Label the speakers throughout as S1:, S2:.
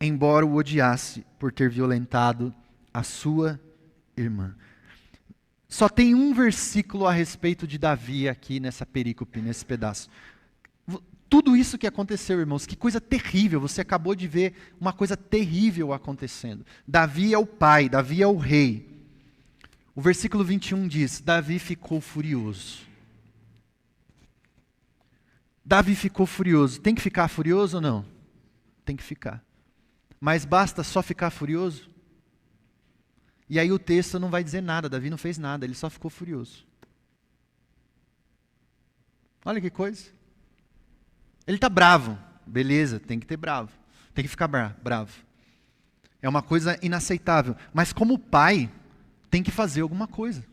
S1: embora o odiasse por ter violentado a sua irmã. Só tem um versículo a respeito de Davi aqui nessa perícope, nesse pedaço. Tudo isso que aconteceu, irmãos, que coisa terrível, você acabou de ver uma coisa terrível acontecendo. Davi é o pai, Davi é o rei. O versículo 21 diz, Davi ficou furioso. Davi ficou furioso. Tem que ficar furioso ou não? Tem que ficar. Mas basta só ficar furioso? E aí o texto não vai dizer nada, Davi não fez nada, ele só ficou furioso. Olha que coisa. Ele está bravo, beleza, tem que ter bravo, tem que ficar bravo. É uma coisa inaceitável, mas como pai, tem que fazer alguma coisa.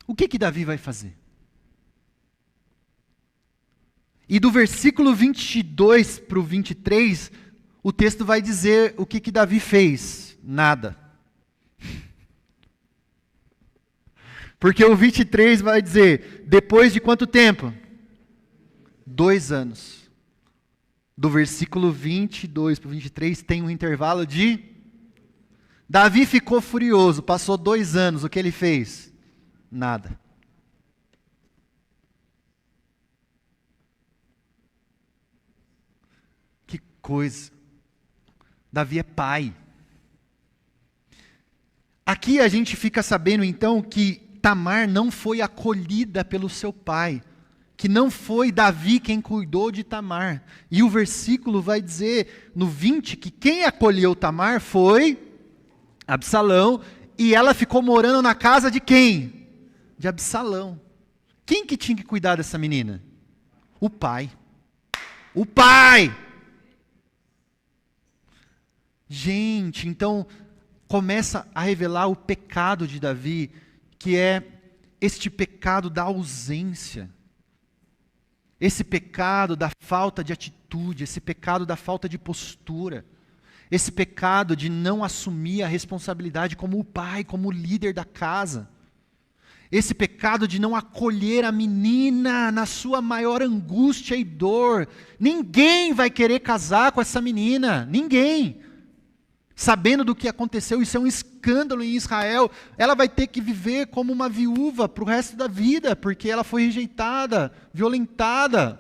S1: O que Davi vai fazer? E do versículo 22 para o 23, o texto vai dizer o que Davi fez. Nada. Porque o 23 vai dizer, depois de quanto tempo? 2 anos. Do versículo 22 para o 23 tem um intervalo de... Davi ficou furioso, passou 2 anos, o que ele fez? Nada. Que coisa. Davi é pai. Aqui a gente fica sabendo então que Tamar não foi acolhida pelo seu pai, que não foi Davi quem cuidou de Tamar. E o versículo vai dizer no 20 que quem acolheu Tamar foi Absalão, e ela ficou morando na casa de quem? De Absalão. Quem que tinha que cuidar dessa menina? O pai. O pai! Gente, então começa a revelar o pecado de Davi, que é este pecado da ausência. Esse pecado da falta de atitude, esse pecado da falta de postura. Esse pecado de não assumir a responsabilidade como o pai, como o líder da casa. Esse pecado de não acolher a menina na sua maior angústia e dor. Ninguém vai querer casar com essa menina, ninguém. Sabendo do que aconteceu, isso é um escândalo em Israel. Ela vai ter que viver como uma viúva para o resto da vida, porque ela foi rejeitada, violentada.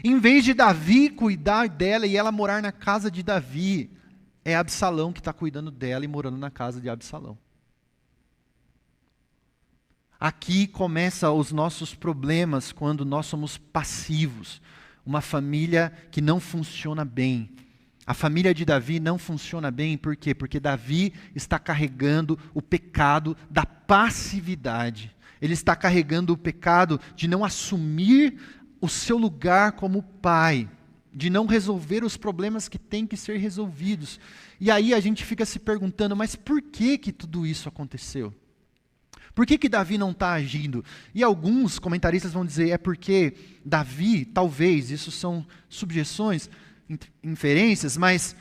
S1: Em vez de Davi cuidar dela e ela morar na casa de Davi, é Absalão que está cuidando dela e morando na casa de Absalão. Aqui começam os nossos problemas quando nós somos passivos. Uma família que não funciona bem. A família de Davi não funciona bem, por quê? Porque Davi está carregando o pecado da passividade. Ele está carregando o pecado de não assumir o seu lugar como pai, de não resolver os problemas que têm que ser resolvidos. E aí a gente fica se perguntando, mas por que tudo isso aconteceu? Por que Davi não está agindo? E alguns comentaristas vão dizer, é porque Davi, talvez, isso são subjeções, inferências, mas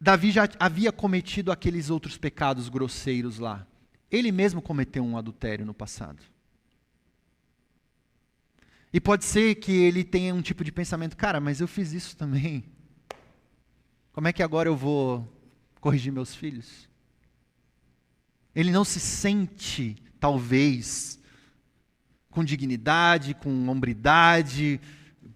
S1: Davi já havia cometido aqueles outros pecados grosseiros lá. Ele mesmo cometeu um adultério no passado. E pode ser que ele tenha um tipo de pensamento, cara, mas eu fiz isso também. Como é que agora eu vou corrigir meus filhos? Ele não se sente, talvez, com dignidade, com hombridade,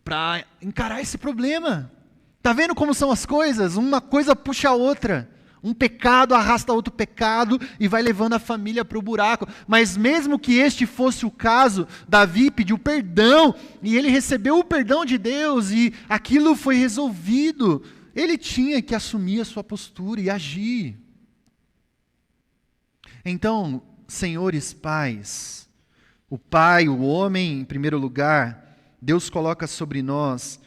S1: para encarar esse problema. Está vendo como são as coisas? Uma coisa puxa a outra. Um pecado arrasta outro pecado e vai levando a família para o buraco. Mas mesmo que este fosse o caso, Davi pediu perdão e ele recebeu o perdão de Deus e aquilo foi resolvido. Ele tinha que assumir a sua postura e agir. Então, senhores pais, o pai, o homem em primeiro lugar, Deus coloca sobre nós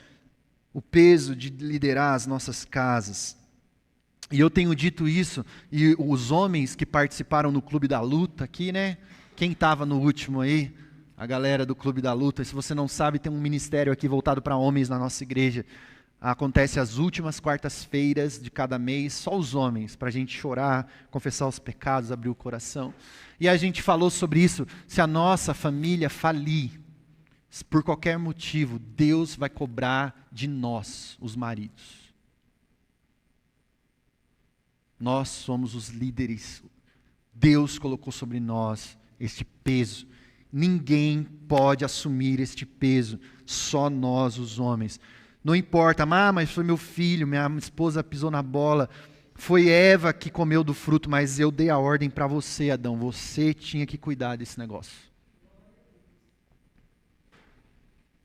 S1: o peso de liderar as nossas casas. E eu tenho dito isso, e os homens que participaram no Clube da Luta aqui, né? Quem estava no último aí? A galera do Clube da Luta. Se você não sabe, tem um ministério aqui voltado para homens na nossa igreja. Acontece às últimas quartas-feiras de cada mês, só os homens, para a gente chorar, confessar os pecados, abrir o coração. E a gente falou sobre isso, se a nossa família falir, por qualquer motivo, Deus vai cobrar de nós, os maridos. Nós somos os líderes. Deus colocou sobre nós este peso. Ninguém pode assumir este peso, só nós, os homens. Não importa, mas foi meu filho, minha esposa pisou na bola, foi Eva que comeu do fruto, mas eu dei a ordem para você, Adão, você tinha que cuidar desse negócio.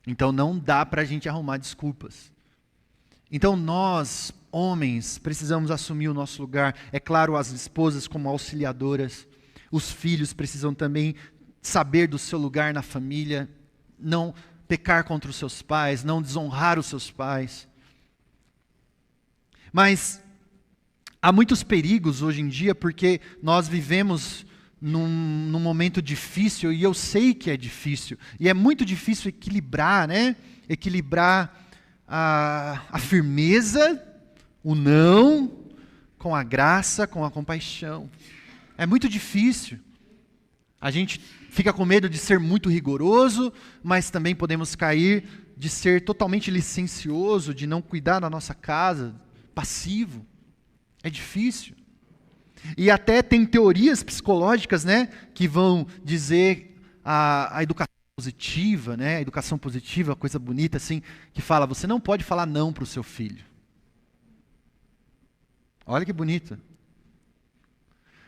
S1: Então não dá para a gente arrumar desculpas. Então nós, homens, precisamos assumir o nosso lugar. É claro, as esposas como auxiliadoras, os filhos precisam também saber do seu lugar na família, não pecar contra os seus pais, não desonrar os seus pais. Mas há muitos perigos hoje em dia, porque nós vivemos num momento difícil, e eu sei que é difícil, e é muito difícil equilibrar, né? Equilibrar a firmeza, o não, com a graça, com a compaixão. É muito difícil. A gente fica com medo de ser muito rigoroso, mas também podemos cair de ser totalmente licencioso, de não cuidar da nossa casa, passivo. É difícil. E até tem teorias psicológicas, né, que vão dizer a educação positiva, né, a educação positiva, coisa bonita assim, que fala, você não pode falar não para o seu filho. Olha que bonito.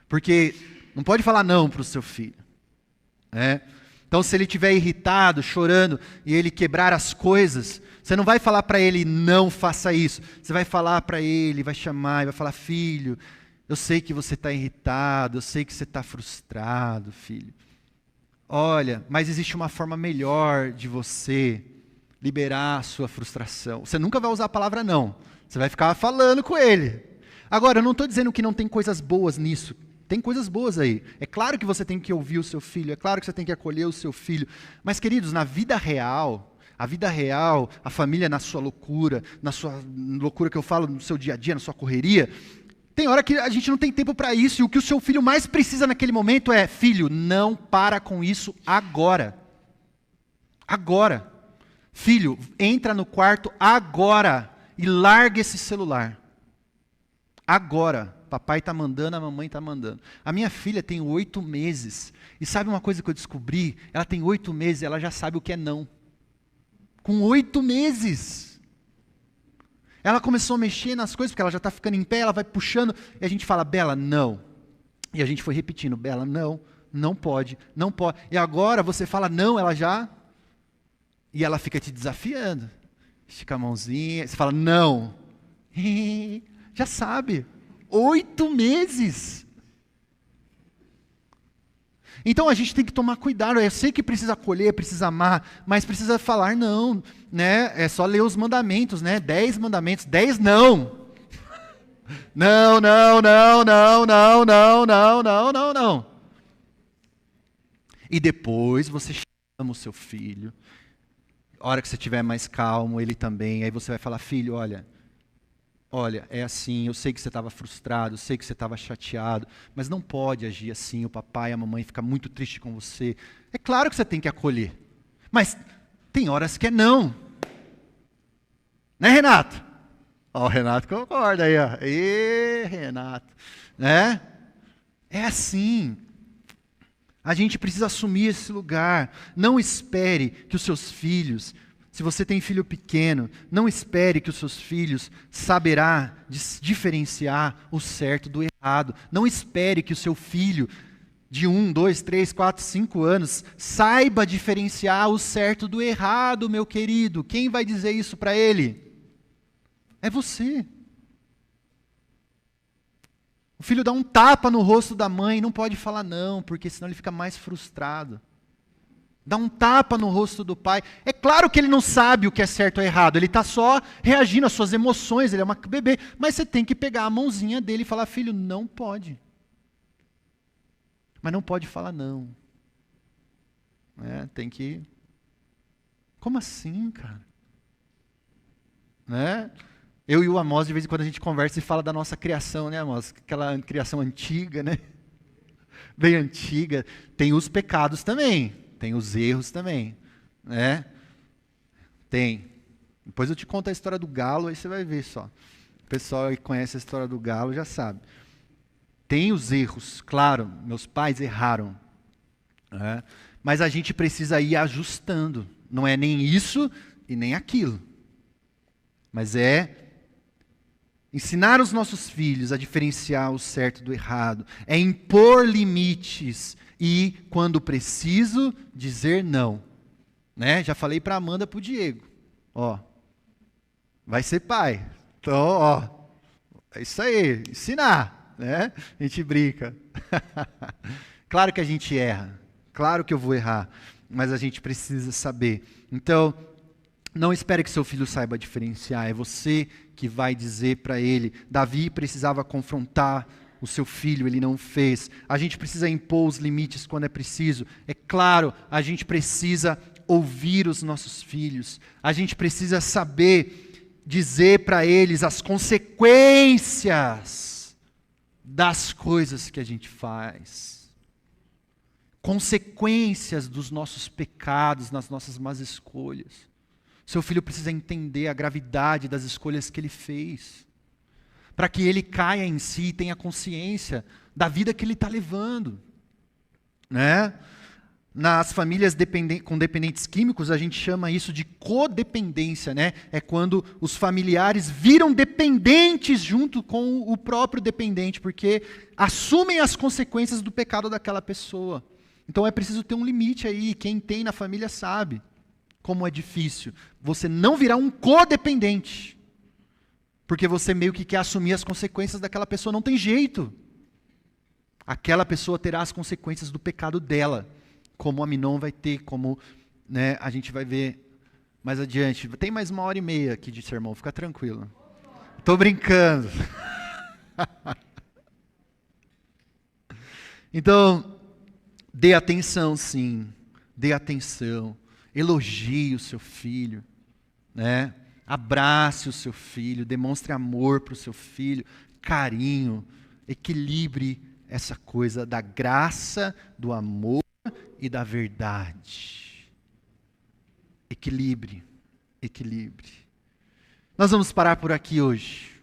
S1: Porque não pode falar não para o seu filho. Né? Então, se ele estiver irritado, chorando, e ele quebrar as coisas, você não vai falar para ele, não faça isso. Você vai falar para ele, vai chamar, e vai falar, filho, eu sei que você está irritado, eu sei que você está frustrado, filho. Olha, mas existe uma forma melhor de você liberar a sua frustração. Você nunca vai usar a palavra não. Você vai ficar falando com ele. Agora, eu não estou dizendo que não tem coisas boas nisso. Tem coisas boas aí. É claro que você tem que ouvir o seu filho, é claro que você tem que acolher o seu filho. Mas, queridos, na vida real, a família na sua loucura que eu falo no seu dia a dia, na sua correria, tem hora que a gente não tem tempo para isso, e o que o seu filho mais precisa naquele momento é, filho, não para com isso agora. Agora. Filho, entra no quarto agora e larga esse celular. Agora. Papai está mandando, a mamãe está mandando. A minha filha tem 8 meses. E sabe uma coisa que eu descobri? Ela tem 8 meses e ela já sabe o que é não. Com 8 meses. Ela começou a mexer nas coisas, porque ela já está ficando em pé, ela vai puxando. E a gente fala, Bela, não. E a gente foi repetindo, Bela, não, não pode, não pode. E agora você fala não, ela já... E ela fica te desafiando. Estica a mãozinha, você fala não. Já sabe. 8 meses. Então a gente tem que tomar cuidado. Eu sei que precisa acolher, precisa amar, mas precisa falar não, né? É só ler os mandamentos, né? 10 mandamentos, 10 não. Não, não, não, não, não, não, não, não, não, não. E depois você chama o seu filho. A hora que você estiver mais calmo, ele também. Aí você vai falar, filho, olha, é assim, eu sei que você estava frustrado, eu sei que você estava chateado, mas não pode agir assim, o papai e a mamãe ficam muito tristes com você. É claro que você tem que acolher, mas tem horas que é não. Né, Renato? Ó, o Renato concorda aí, ó. Ê, Renato. Né? É assim. A gente precisa assumir esse lugar. Não espere que os seus filhos... Se você tem filho pequeno, não espere que os seus filhos saberá diferenciar o certo do errado. Não espere que o seu filho de 1, 2, 3, 4, 5 anos saiba diferenciar o certo do errado, meu querido. Quem vai dizer isso para ele? É você. O filho dá um tapa no rosto da mãe, não pode falar não, porque senão ele fica mais frustrado. Dá um tapa no rosto do pai. É claro que ele não sabe o que é certo ou errado. Ele está só reagindo às suas emoções. Ele é uma bebê. Mas você tem que pegar a mãozinha dele e falar, filho, não pode. Mas não pode falar não. Tem que... Como assim, cara? Né? Eu e o Amós, de vez em quando a gente conversa e fala da nossa criação, né, Amós? Aquela criação antiga, né? Bem antiga. Tem os pecados também. Tem os erros também, né? Tem. Depois eu te conto a história do galo, aí você vai ver só. O pessoal que conhece a história do galo já sabe. Tem os erros, claro, meus pais erraram, né? Mas a gente precisa ir ajustando. Não é nem isso e nem aquilo. Mas é ensinar os nossos filhos a diferenciar o certo do errado. É impor limites e, quando preciso, dizer não. Né? Já falei para a Amanda e para o Diego. Ó, vai ser pai. Então, ó, é isso aí, ensinar. Né? A gente brinca. Claro que a gente erra. Claro que eu vou errar. Mas a gente precisa saber. Então, não espere que seu filho saiba diferenciar. É você que vai dizer para ele. Davi precisava confrontar o seu filho, ele não fez. A gente precisa impor os limites quando é preciso. É claro, a gente precisa ouvir os nossos filhos. A gente precisa saber dizer para eles as consequências das coisas que a gente faz. Consequências dos nossos pecados, nas nossas más escolhas. Seu filho precisa entender a gravidade das escolhas que ele fez, para que ele caia em si e tenha consciência da vida que ele está levando. Né? Nas famílias com dependentes químicos, a gente chama isso de codependência. Né? É quando os familiares viram dependentes junto com o próprio dependente, porque assumem as consequências do pecado daquela pessoa. Então é preciso ter um limite aí, quem tem na família sabe como é difícil. Você não virar um codependente, porque você meio que quer assumir as consequências daquela pessoa, não tem jeito. Aquela pessoa terá as consequências do pecado dela, como a Minon vai ter, como, né, a gente vai ver mais adiante. Tem mais 1h30 aqui de sermão, fica tranquilo. Estou brincando. Então, dê atenção, sim. Dê atenção. Elogie o seu filho. Né? Abrace o seu filho. Demonstre amor para o seu filho. Carinho. Equilibre essa coisa da graça, do amor e da verdade. Equilibre. Equilibre. Nós vamos parar por aqui hoje.